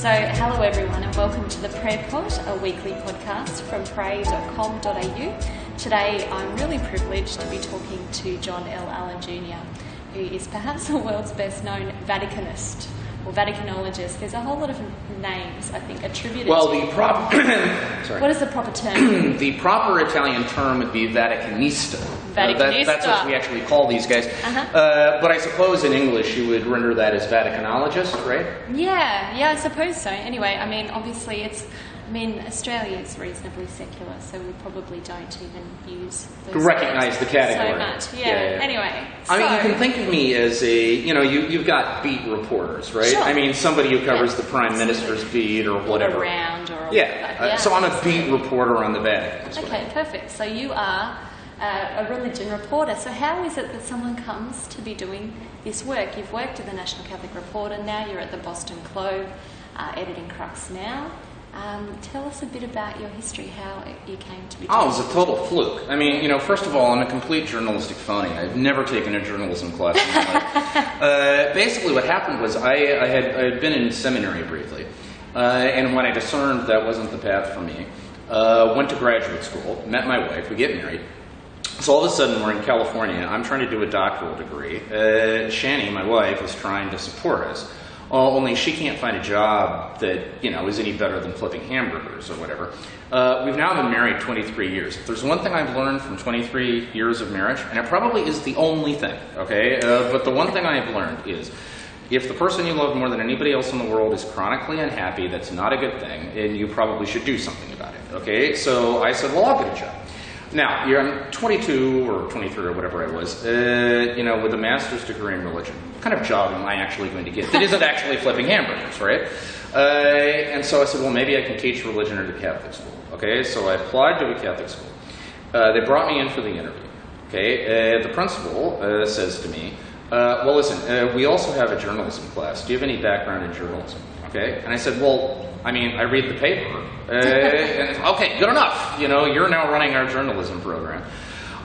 So, hello everyone and welcome to the PrayerPod, a weekly podcast from pray.com.au. Today I'm really privileged to be talking to John L. Allen Jr., who is perhaps the world's best known Vaticanist or Vaticanologist. There's a whole lot of names, I think, attributed well, to the proper sorry. What is the proper term? The proper Italian term would be Vaticanista. Vaticanista. That's what we actually call these guys. But I suppose in English you would render that as Vaticanologist, right? Yeah, I suppose so. Anyway, I mean, obviously Australia is reasonably secular, so we probably don't even use those recognize the category so much. Yeah. Anyway, I mean, you can think of me as you've got beat reporters, right? Sure. I mean, somebody who covers the Prime Minister's beat or whatever. Around or yeah. So I'm a beat reporter on the Vatican. Okay, perfect. So you are a religion reporter. So how is it that someone comes to be doing this work? You've worked at the National Catholic Reporter, now you're at the Boston Globe, editing Crux now. Tell us a bit about your history, how you came to be doing it was a total fluke. I mean, first of all, I'm a complete journalistic phony. I've never taken a journalism class in my life. Basically, what happened was I had been in seminary briefly, and when I discerned that wasn't the path for me, went to graduate school, met my wife, we get married. So all of a sudden, we're in California. I'm trying to do a doctoral degree. Shani, my wife, is trying to support us. Only she can't find a job that, is any better than flipping hamburgers or whatever. We've now been married 23 years. If there's one thing I've learned from 23 years of marriage, and it probably is the only thing, okay? But the one thing I have learned is, if the person you love more than anybody else in the world is chronically unhappy, that's not a good thing, and you probably should do something about it, okay? So I said, well, I'll get a job. Now, I'm 22 or 23 or whatever I was, with a master's degree in religion. What kind of job am I actually going to get that isn't actually flipping hamburgers, right? And so I said, well, maybe I can teach religion at a Catholic school. Okay, so I applied to a Catholic school. They brought me in for the interview. Okay, the principal says to me, well, listen, we also have a journalism class. Do you have any background in journalism? Okay, and I said, well, I read the paper. And, okay, good enough. You're now running our journalism program.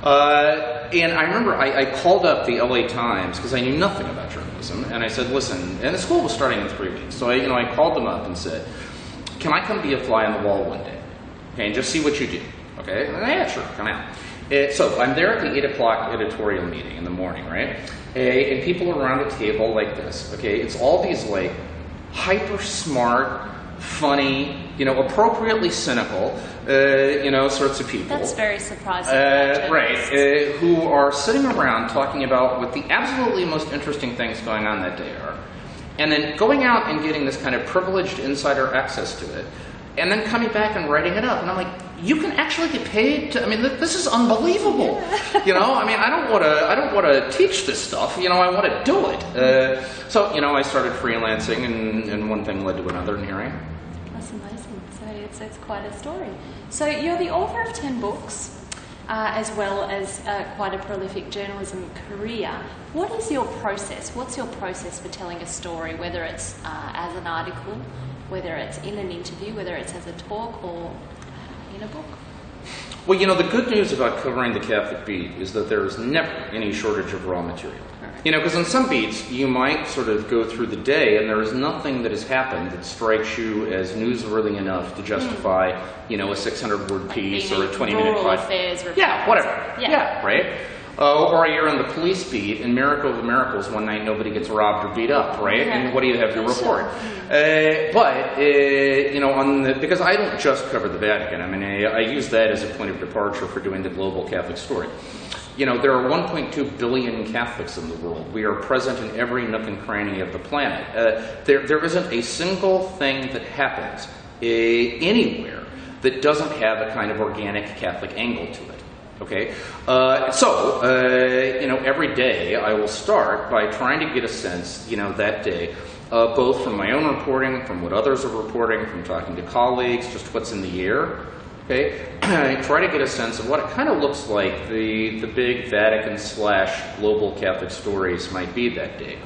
And I remember I called up the LA Times because I knew nothing about journalism. And I said, listen, and the school was starting in 3 weeks. So I called them up and said, can I come be a fly on the wall one day? Okay, and just see what you do. Okay, and yeah, sure, come out. So I'm there at the 8 o'clock editorial meeting in the morning, right? And people are around a table like this. Okay, it's all these hyper smart, funny, appropriately cynical, sorts of people. That's very surprising. Right, who are sitting around talking about what the absolutely most interesting things going on that day are, and then going out and getting this kind of privileged insider access to it, and then coming back and writing it up. And I'm like, you can actually get paid to, this is unbelievable. I don't want to teach this stuff. I want to do it. So I started freelancing, and one thing led to another, and here I am. That's amazing. So it's quite a story. So you're the author of 10 books, as well as quite a prolific journalism career. What is your process? What's your process for telling a story, whether it's as an article, whether it's in an interview, whether it's as a talk or in a book? Well, the good news about covering the Catholic beat is that there is never any shortage of raw material. Because on some beats, you might sort of go through the day and there is nothing that has happened that strikes you as newsworthy enough to justify, a 600-word piece or a 20-minute podcast. Yeah, whatever. Yeah, right? Or you're on the police beat, and miracle of miracles, one night nobody gets robbed or beat up, right? Yeah. And what do you have to report? Because I don't just cover the Vatican. I use that as a point of departure for doing the global Catholic story. There are 1.2 billion Catholics in the world. We are present in every nook and cranny of the planet. There isn't a single thing that happens anywhere that doesn't have a kind of organic Catholic angle to it. Okay, every day I will start by trying to get a sense, that day, both from my own reporting, from what others are reporting, from talking to colleagues, just what's in the air. Okay, I try to get a sense of what it kind of looks like the big Vatican/global Catholic stories might be that day,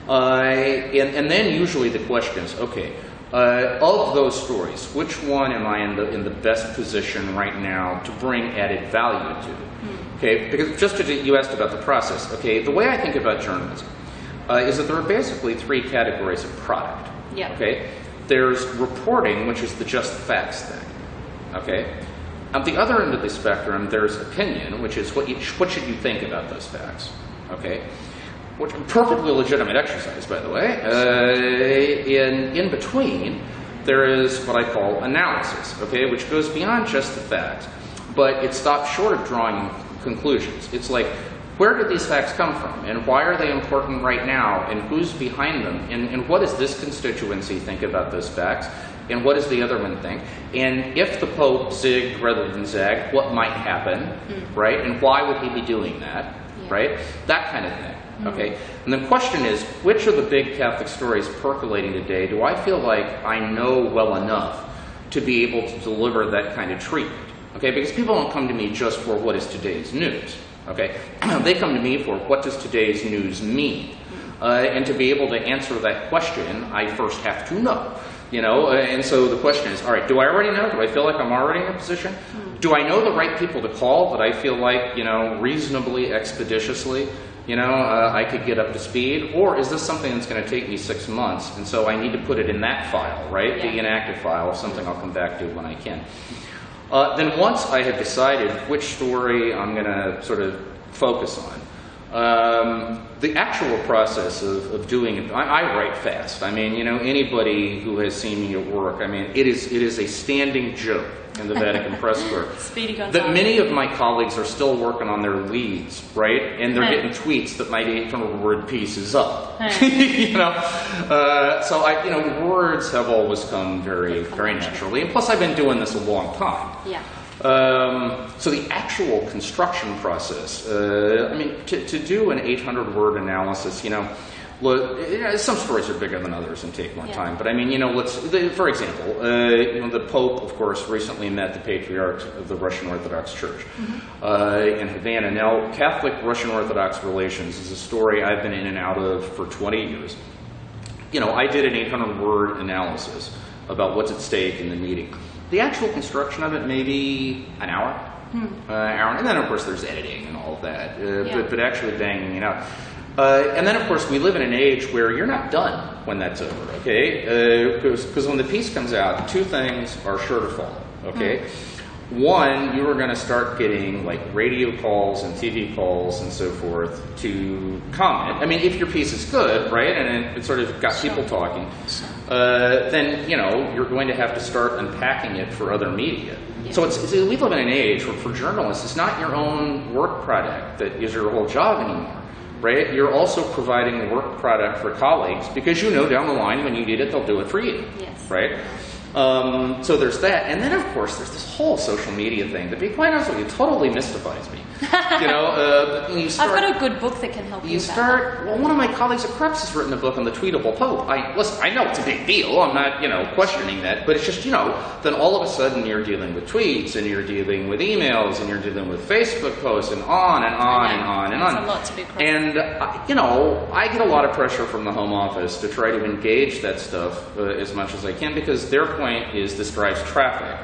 and then usually the question is, okay. Of those stories, which one am I in the best position right now to bring added value to? Okay, because you asked about the process. Okay, the way I think about journalism is that there are basically 3 categories of product. Yeah. Okay, there's reporting, which is the just the facts thing. Okay? At the other end of the spectrum, there's opinion, which is what should you think about those facts. Okay? Which perfectly legitimate exercise, by the way. In between, there is what I call analysis, okay, which goes beyond just the facts, but it stops short of drawing conclusions. It's like, where did these facts come from, and why are they important right now, and who's behind them, and what does this constituency think about those facts, and what does the other one think, and if the Pope zigged rather than zagged, what might happen, right, and why would he be doing that, right, that kind of thing. Okay, and the question is, which of the big Catholic stories percolating today do I feel like I know well enough to be able to deliver that kind of treatment? Okay, because people don't come to me just for what is today's news. Okay, they come to me for what does today's news mean? And to be able to answer that question, I first have to know. You know, and so the question is, all right, do I already know? Do I feel like I'm already in a position? Do I know the right people to call that I feel like, you know, reasonably, expeditiously, you know, I could get up to speed? Or is this something that's going to take me 6 months, and so I need to put it in that file, right? The inactive file, something I'll come back to when I can. Then once I have decided which story I'm going to sort of focus on, the actual process of doing it, I write fast. I mean, you know, anybody who has seen me at work, I mean, it is a standing joke in the Vatican Press Corps that many of my colleagues are still working on their leads, right? And they're getting tweets that my 800-word piece is up. You know, so you know, words have always come very, very naturally. And plus, I've been doing this a long time. Yeah. So the actual construction process, I mean, to do an 800-word analysis, you know, some stories are bigger than others and take more time. But I mean, you know, for example, you know, the Pope, of course, recently met the Patriarch of the Russian Orthodox Church in Havana. Now, Catholic-Russian Orthodox relations is a story I've been in and out of for 20 years. You know, I did an 800-word analysis about what's at stake in the meeting. The actual construction of it, maybe an hour, and then of course there's editing and all of that, but actually banging it out. And then of course we live in an age where you're not done when that's over, okay? Because when the piece comes out, two things are sure to follow, okay? One, you are going to start getting like radio calls and TV calls and so forth to comment. I mean, if your piece is good, right, and it sort of got people talking, then, you know, you're going to have to start unpacking it for other media. So we live in an age where for journalists, it's not your own work product that is your whole job anymore, right? You're also providing a work product for colleagues because you know down the line when you need it, they'll do it for you, right? So there's that, and then of course there's this whole social media thing that, to be quite honest with you, totally mystifies me. You know, I've got a good book that can help you. Well, one of my colleagues at Krebs has written a book on the tweetable Pope. Listen, I know it's a big deal. I'm not, you know, questioning that, but it's just, you know, then all of a sudden you're dealing with tweets, and you're dealing with emails, and you're dealing with Facebook posts, and on and on and on and on. It's a lot to be processed. And you know, I get a lot of pressure from the Home Office to try to engage that stuff as much as I can, because their point is this drives traffic.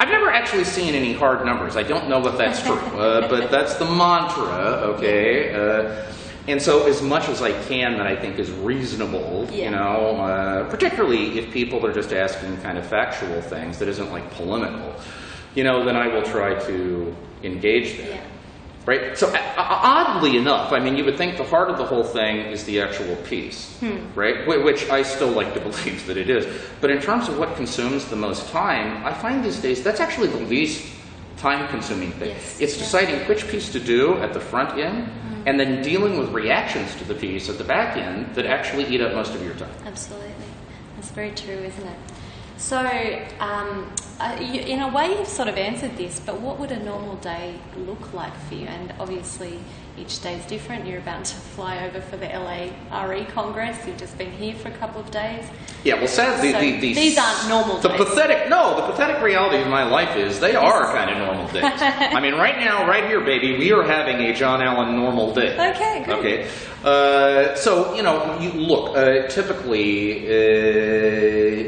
I've never actually seen any hard numbers. I don't know if that's true, but that's the mantra, okay? And so as much as I can that I think is reasonable, you know, particularly if people are just asking kind of factual things that isn't like polemical, you know, then I will try to engage them. Right? So oddly enough, I mean, you would think the heart of the whole thing is the actual piece, right? Which I still like to believe that it is. But in terms of what consumes the most time, I find these days that's actually the least time-consuming thing. It's deciding which piece to do at the front end, and then dealing with reactions to the piece at the back end that actually eat up most of your time. Absolutely. That's very true, isn't it? So, in a way you've sort of answered this, but what would a normal day look like for you? And obviously each day is different. You're about to fly over for the LA RE Congress. You've just been here for a couple of days. Yeah, well, sadly, these aren't normal days. The pathetic reality of my life is they are kind of normal days. I mean, right now, right here, baby, we are having a John Allen normal day. Okay, good. Okay. So, you know, typically,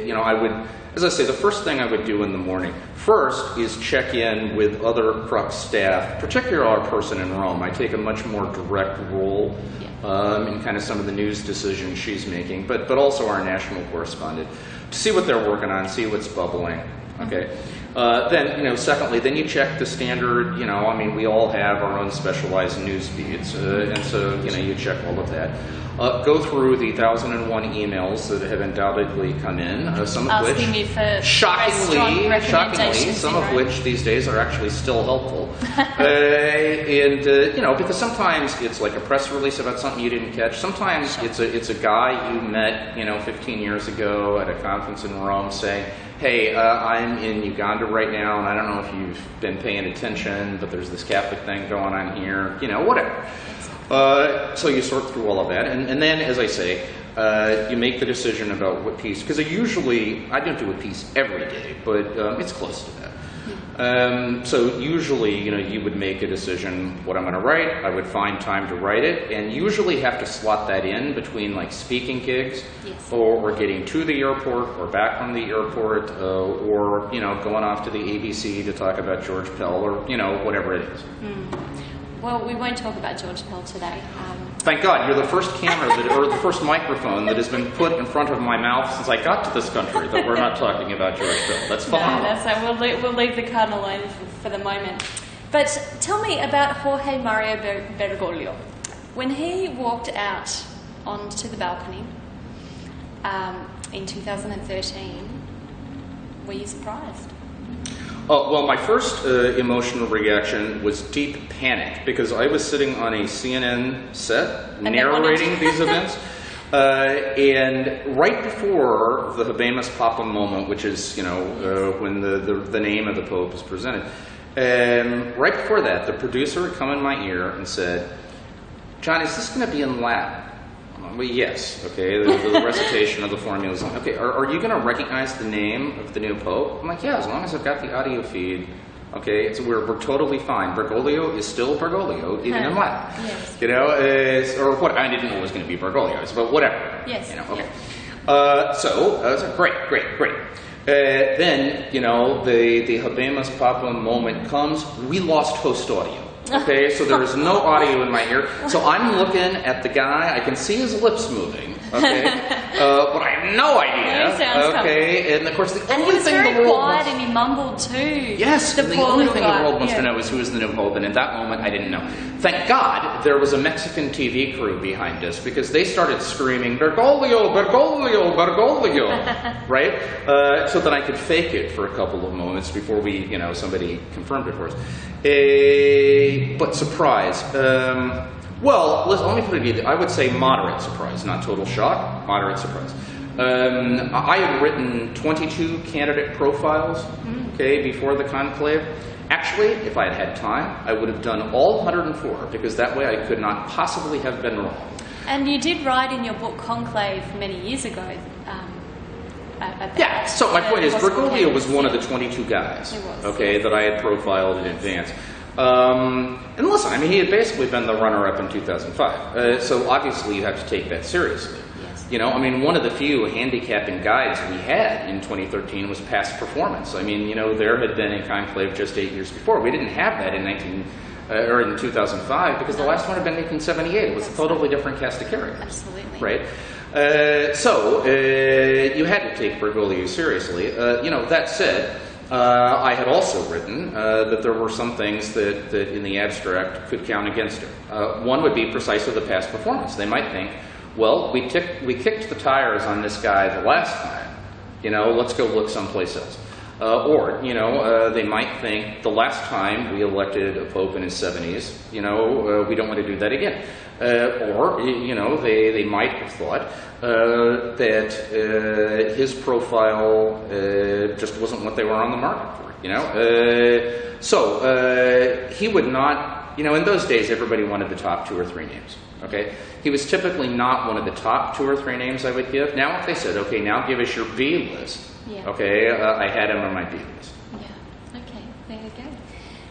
you know, I would... As I say, the first thing I would do in the morning, first is check in with other Crux staff, particularly our person in Rome. I take a much more direct role in kind of some of the news decisions she's making, but also our national correspondent, see what they're working on, see what's bubbling. Okay. Then, secondly, then you check the standard, we all have our own specialized news feeds, and so, you check all of that. Go through the 1,001 emails that have undoubtedly come in, some of which, shockingly, some of which these days are actually still helpful. Because sometimes it's like a press release about something you didn't catch. Sometimes it's a guy you met, 15 years ago at a conference in Rome saying, hey, I'm in Uganda right now, and I don't know if you've been paying attention, but there's this Catholic thing going on here, whatever. So you sort through all of that, and then, as I say, you make the decision about what piece, because I don't do a piece every day, but it's close to that. So usually, you would make a decision what I'm going to write. I would find time to write it, and usually have to slot that in between like speaking gigs, or getting to the airport, or back from the airport, or going off to the ABC to talk about George Pell, or whatever it is. Well, we won't talk about George Pell today. Thank God, you're the first camera or the first microphone that has been put in front of my mouth since I got to this country that we're not talking about George Pell. That's fine. No, that's right. We'll leave the card alone for the moment. But tell me about Jorge Mario Bergoglio. When he walked out onto the balcony in 2013, were you surprised? Well, my first emotional reaction was deep panic, because I was sitting on a CNN set narrating these events, and right before the Habemus Papam moment, which is, when the name of the Pope is presented, right before that, the producer would come in my ear and said, John, is this going to be in Latin? Well, yes, okay, the recitation of the formulas. Okay, are you going to recognize the name of the new Pope? I'm like, yeah, as long as I've got the audio feed, okay, we're totally fine. Bergoglio is still Bergoglio, even in Latin. Yes. Or what, I didn't know it was going to be Bergoglio, but whatever. Yes. Okay. So, I was like, great. Then, the Habemus Papam moment comes, we lost host audio. Okay, so there is no audio in my ear. So I'm looking at the guy. I can see his lips moving. Okay, but I have no idea. Okay, and of course the only thing the world he was very quiet and he mumbled too. Yes, the only thing the world wants to know is who is the new Pope, and at that moment I didn't know. Thank God there was a Mexican TV crew behind us, because they started screaming Bergoglio, Bergoglio, Bergoglio, right? So that I could fake it for a couple of moments before we, somebody confirmed it for us. But surprise. Well, let me put it, I would say moderate surprise, not total shock, moderate surprise. I had written 22 candidate profiles, okay, before the conclave. Actually, if I had had time, I would have done all 104, because that way I could not possibly have been wrong. And you did write in your book Conclave many years ago. Yeah, so my point is, Bergoglio was one of the 22 guys, okay, that I had profiled in advance. And listen, he had basically been the runner-up in 2005, so obviously you have to take that seriously. Yes. One of the few handicapping guides we had in 2013 was past performance. There had been a conclave just 8 years before. We didn't have that in 2005, because the last one had been 1978. It was a totally different cast of characters. Absolutely. Right? So you had to take Bergoglio seriously. That said, I had also written that there were some things that in the abstract could count against him. One would be precisely the past performance. They might think, well, we kicked the tires on this guy the last time. Let's go look someplace else. Or they might think the last time we elected a pope in his 70s, we don't want to do that again. Or they might have thought that his profile just wasn't what they were on the market for. So he would not. In those days, everybody wanted the top 2 or 3 names. Okay, he was typically not one of the top 2 or 3 names I would give. Now, if they said, okay, now give us your B list. Yeah. Okay, I had him on my B list. Yeah. Okay, there you go.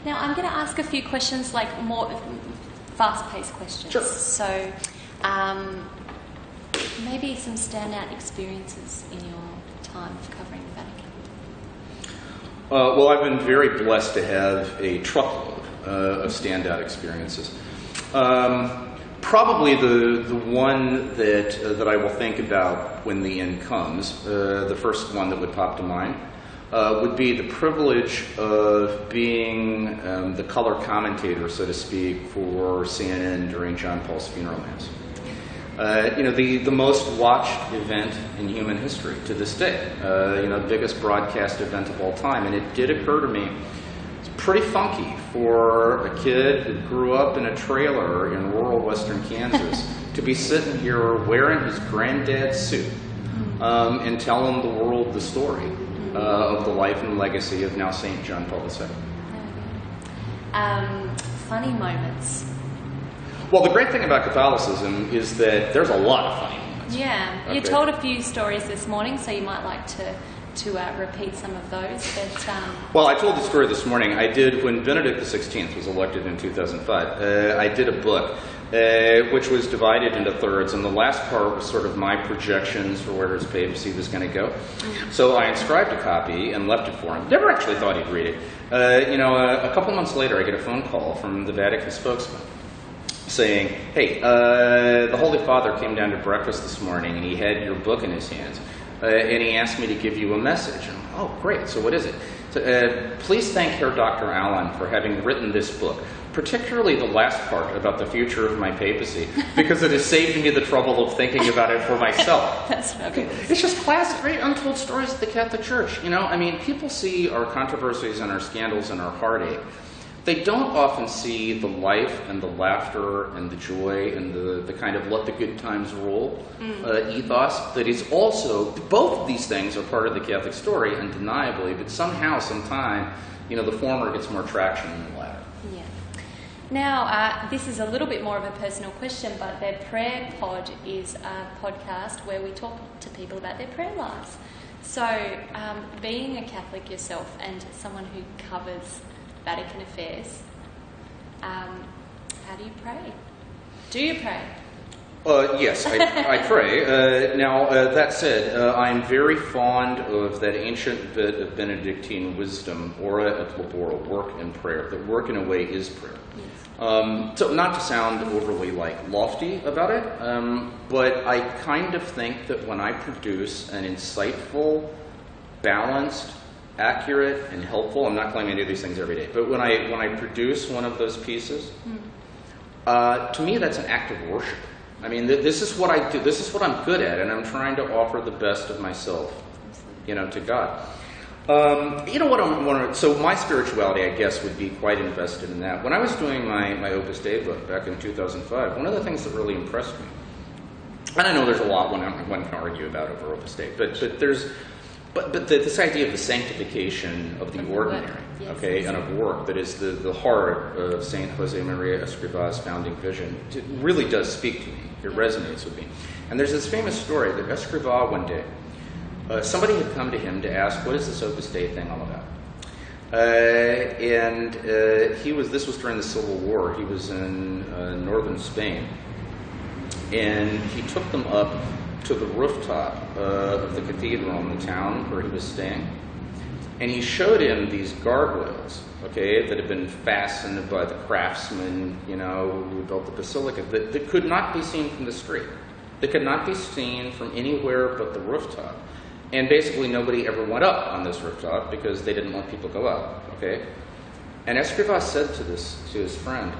Now I'm going to ask a few questions, like more fast-paced questions. Sure. So, maybe some standout experiences in your time of covering the Vatican. Well, I've been very blessed to have a truckload of standout experiences. Probably the one that I will think about when the end comes, the first one that would pop to mind, would be the privilege of being the color commentator, so to speak, for CNN during John Paul's funeral mass. The most watched event in human history to this day. The biggest broadcast event of all time. And it did occur to me, it's pretty funky for a kid who grew up in a trailer in rural western Kansas to be sitting here wearing his granddad's suit and telling the world the story of the life and legacy of now St. John Paul II. Funny moments. Well, the great thing about Catholicism is that there's a lot of funny moments. Yeah. Okay. You told a few stories this morning, so you might like to repeat some of those. But, Well, I told the story this morning. I did, when Benedict XVI was elected in 2005, I did a book which was divided into thirds, and the last part was sort of my projections for where his papacy was going to go. So I inscribed a copy and left it for him. Never actually thought he'd read it. A couple months later, I get a phone call from the Vatican spokesman saying, hey, the Holy Father came down to breakfast this morning and he had your book in his hands and he asked me to give you a message. And, oh, great, so what is it? So, please thank Herr Dr. Allen for having written this book, particularly the last part about the future of my papacy, because it has saved me the trouble of thinking about it for myself. That's fabulous. It's just classic, great untold stories of the Catholic Church. People see our controversies and our scandals and our heartache. They don't often see the life and the laughter and the joy and the kind of let the good times roll ethos that is also, both of these things are part of the Catholic story, undeniably, but somehow, sometime, the former gets more traction than the latter. Yeah. Now, this is a little bit more of a personal question, but their PrayerPod is a podcast where we talk to people about their prayer lives. So, being a Catholic yourself and someone who covers Vatican affairs, how do you pray? Do you pray? Yes, I pray. That said, I'm very fond of that ancient bit of Benedictine wisdom, ora et labora, work and prayer. That work in a way is prayer. Yes. So not to sound overly lofty about it, but I kind of think that when I produce an insightful, balanced, accurate and helpful, I'm not claiming to do these things every day, but when I produce one of those pieces, to me that's an act of worship. I mean, this is what I do. This is what I'm good at, and I'm trying to offer the best of myself, to God. So my spirituality, I guess, would be quite invested in that. When I was doing my Opus Dei book back in 2005, one of the things that really impressed me, and I know there's a lot one can argue about over Opus Dei, but this idea of the sanctification of the ordinary, yes, and of work, that is the heart of Saint Jose Maria Escriva's founding vision, it really does speak to me. It resonates with me. And there's this famous story that Escriva one day, somebody had come to him to ask, what is this Opus Dei thing all about? This was during the Civil War. He was in northern Spain. And he took them up to the rooftop of the cathedral in the town where he was staying. And he showed him these gargoyles, that had been fastened by the craftsmen, who built the basilica, that could not be seen from the street. They could not be seen from anywhere but the rooftop. And basically nobody ever went up on this rooftop because they didn't let people go up, And Escriva said to his friend,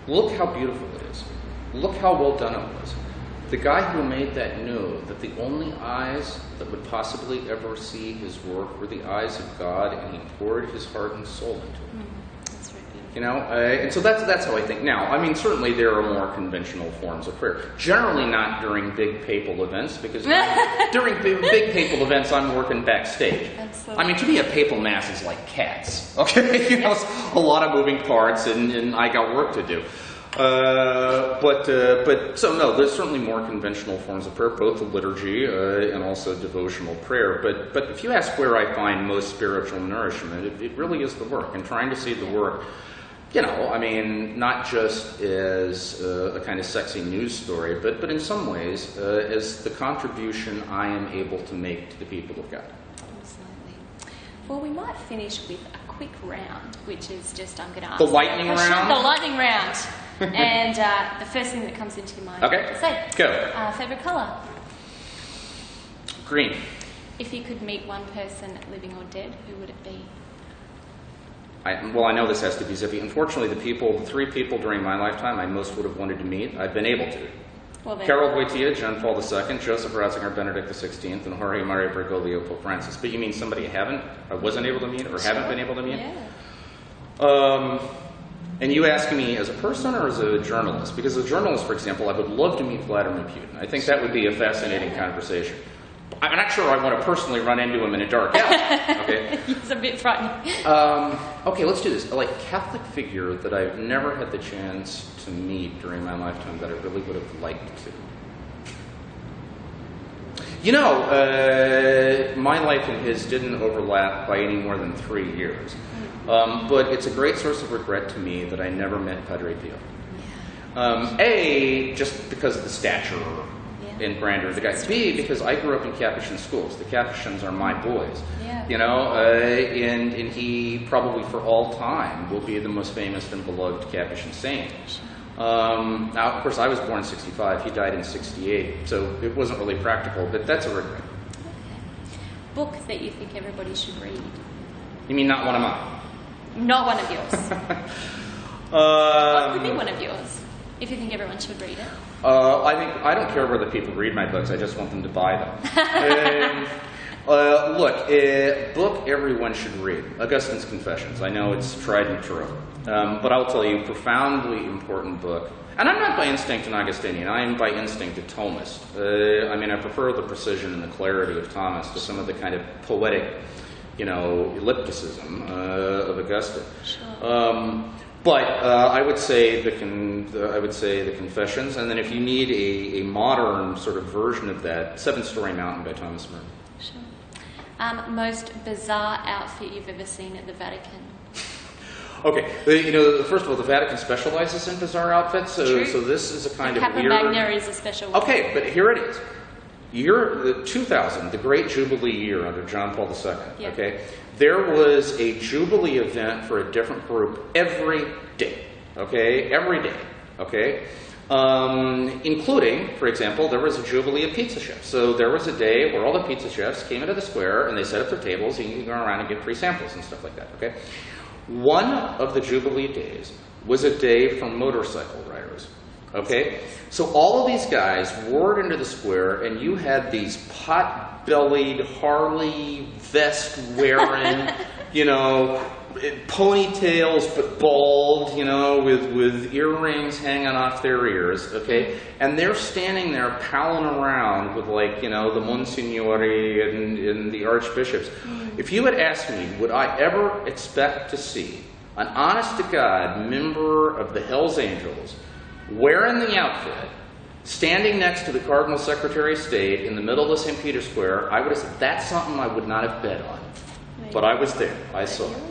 look how beautiful it is. Look how well done it was. The guy who made that knew that the only eyes that would possibly ever see his work were the eyes of God, and he poured his heart and soul into it. That's right, beautiful. And so that's how I think. Now, I mean, certainly there are more conventional forms of prayer. Generally not during big papal events, because during big papal events, I'm working backstage. Absolutely. I mean, to me, a papal mass is like cats, It's a lot of moving parts, and I got work to do. So no, there's certainly more conventional forms of prayer, both the liturgy and also devotional prayer. But if you ask where I find most spiritual nourishment, it really is the work, and trying to see the work, not just as a kind of sexy news story, but in some ways as the contribution I am able to make to the people of God. Absolutely. Well, we might finish with a quick round, which is just, I'm going to ask the lightning round. The lightning round. And the first thing that comes into your mind. Okay. To say. Go. Favorite color? Green. If you could meet one person, living or dead, who would it be? Well, I know this has to be zippy. Unfortunately, the 3 people during my lifetime I most would have wanted to meet, I've been able to. Well, Carol Wojtyla, John Paul II, Joseph Ratzinger, Benedict XVI, and Jorge Maria Bergoglio, Pope Francis. But you mean somebody I wasn't able to meet or haven't been able to meet? Yeah. And you ask me as a person or as a journalist? Because as a journalist, for example, I would love to meet Vladimir Putin. I think that would be a fascinating conversation. I'm not sure I want to personally run into him in a dark alley. Okay. It's a bit frightening. Okay, let's do this. A Catholic figure that I've never had the chance to meet during my lifetime that I really would have liked to. You know, my life and his didn't overlap by any more than 3 years. But it's a great source of regret to me that I never met Padre Pio. A, just because of the stature and grandeur of the guy. B, because I grew up in Capuchin schools. The Capuchins are my boys. Yeah. You know, and he probably for all time will be the most famous and beloved Capuchin saint. Now, of course, I was born in 65. He died in 68. So it wasn't really practical, but that's a regret. Okay. Book that you think everybody should read? You mean not one of mine? Not one of yours. What could be one of yours, if you think everyone should read it? I don't care whether people read my books. I just want them to buy them. Look, a book everyone should read, Augustine's Confessions. I know it's tried and true. But I'll tell you, profoundly important book. And I'm not by instinct an Augustinian. I am by instinct a Thomist. I prefer the precision and the clarity of Thomas to some of the kind of poetic, ellipticism of Augustine. Sure. But I would say the Confessions, and then if you need a modern sort of version of that, Seven Storey Mountain by Thomas More. Sure. Most bizarre outfit you've ever seen at the Vatican? Okay, first of all, the Vatican specializes in bizarre outfits, so this is a kind of Kappa weird... Magna is a special one. Okay, but here it is. Year 2000, the great Jubilee year under John Paul II, Yep. okay? There was a Jubilee event for a different group every day, okay? Every day, okay? Including, for example, there was a Jubilee of pizza chefs. So there was a day where all the pizza chefs came into the square and they set up their tables and you could go around and get free samples and stuff like that, okay? One of the Jubilee days was a day for motorcycle riders, okay? So all of these guys roared into the square and you had these pot-bellied, Harley vest-wearing, ponytails but bald, with earrings hanging off their ears, okay? And they're standing there palling around with the Monsignori and the archbishops. If you had asked me, would I ever expect to see an honest-to-God member of the Hells Angels wearing the outfit, standing next to the Cardinal Secretary of State in the middle of St. Peter's Square, I would have said, that's something I would not have bet on. But I was there. I saw it.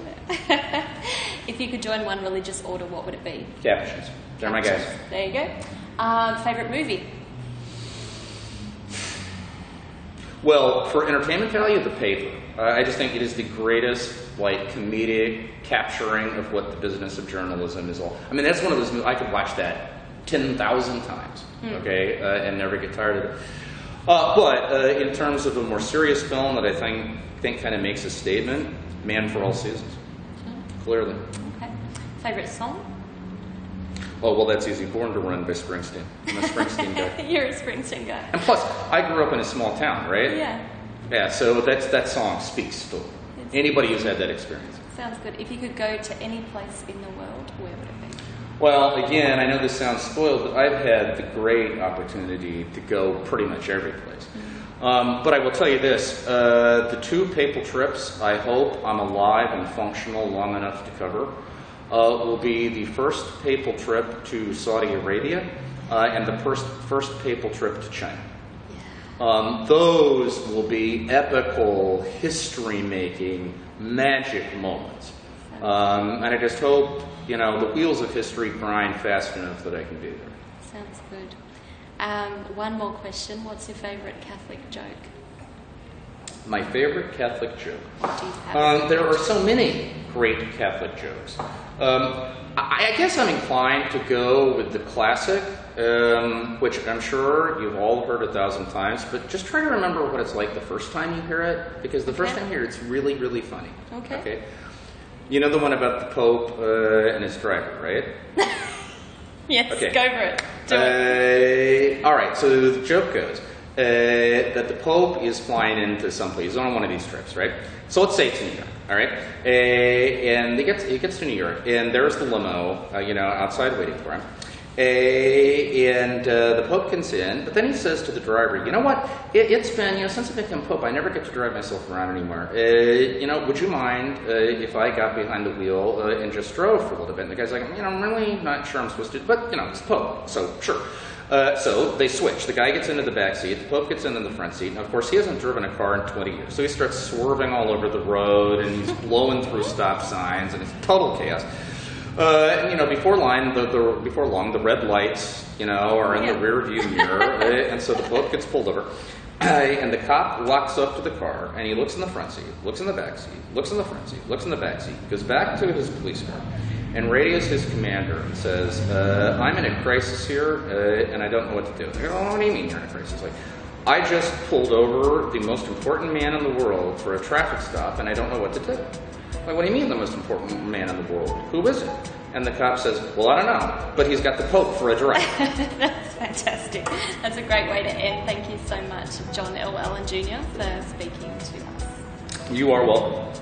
If you could join one religious order, what would it be? Capuchins. They're my guys. There you go. Favorite movie? Well, for entertainment value, The Paper. I just think it is the greatest, comedic capturing of what the business of journalism is all. That's one of those movies, I could watch that 10,000 times, okay, and never get tired of it. But in terms of a more serious film that I think kind of makes a statement, Man for All Seasons. Clearly. Okay. Favorite song? Oh, well, that's easy. Born to Run by Springsteen. I'm a Springsteen guy. You're a Springsteen guy. And plus, I grew up in a small town, right? Yeah. Yeah, so that song speaks to anybody who's had that experience. Sounds good. If you could go to any place in the world, where would it be? Well, again, I know this sounds spoiled, but I've had the great opportunity to go pretty much every place. But I will tell you this, the 2 papal trips I hope I'm alive and functional long enough to cover will be the first papal trip to Saudi Arabia and the first papal trip to China. Those will be epical, history-making, magic moments. And I just hope, the wheels of history grind fast enough that I can be there. Sounds good. One more question. What's your favorite Catholic joke? My favorite Catholic joke? Do you have there are so many. great Catholic jokes. I guess I'm inclined to go with the classic, which I'm sure you've all heard 1,000 times, but just try to remember what it's like the first time you hear it, because the first time you hear it, it's really, really funny. Okay? You know the one about the Pope and his driver, right? Yes, okay. Go for it. Do it. All right, so the joke goes that the Pope is flying into someplace. He's on one of these trips, right? So let's say it's New York, all right? And he gets to New York, and there's the limo, outside waiting for him. The Pope gets in, but then he says to the driver, you know what, it's been, since I've become Pope, I never get to drive myself around anymore. Would you mind if I got behind the wheel and just drove for a little bit? And the guy's like, I'm really not sure I'm supposed to, but, it's the Pope, so sure. So they switch. The guy gets into the back seat, the Pope gets into the front seat, and of course he hasn't driven a car in 20 years. So he starts swerving all over the road, and he's blowing through stop signs, and it's total chaos. Before long, the red lights, are in the rear view mirror, and so the Pope gets pulled over, and the cop walks up to the car, and he looks in the front seat, looks in the back seat, looks in the front seat, looks in the back seat, goes back to his police car, and radios his commander and says, I'm in a crisis here, and I don't know what to do. They go, what do you mean you're in a crisis? Like, I just pulled over the most important man in the world for a traffic stop, and I don't know what to do. Like, what do you mean the most important man in the world? Who is it? And the cop says, well, I don't know, but he's got the Pope for a drive. That's fantastic. That's a great way to end. Thank you so much, John L. Allen Jr., for speaking to us. You are welcome.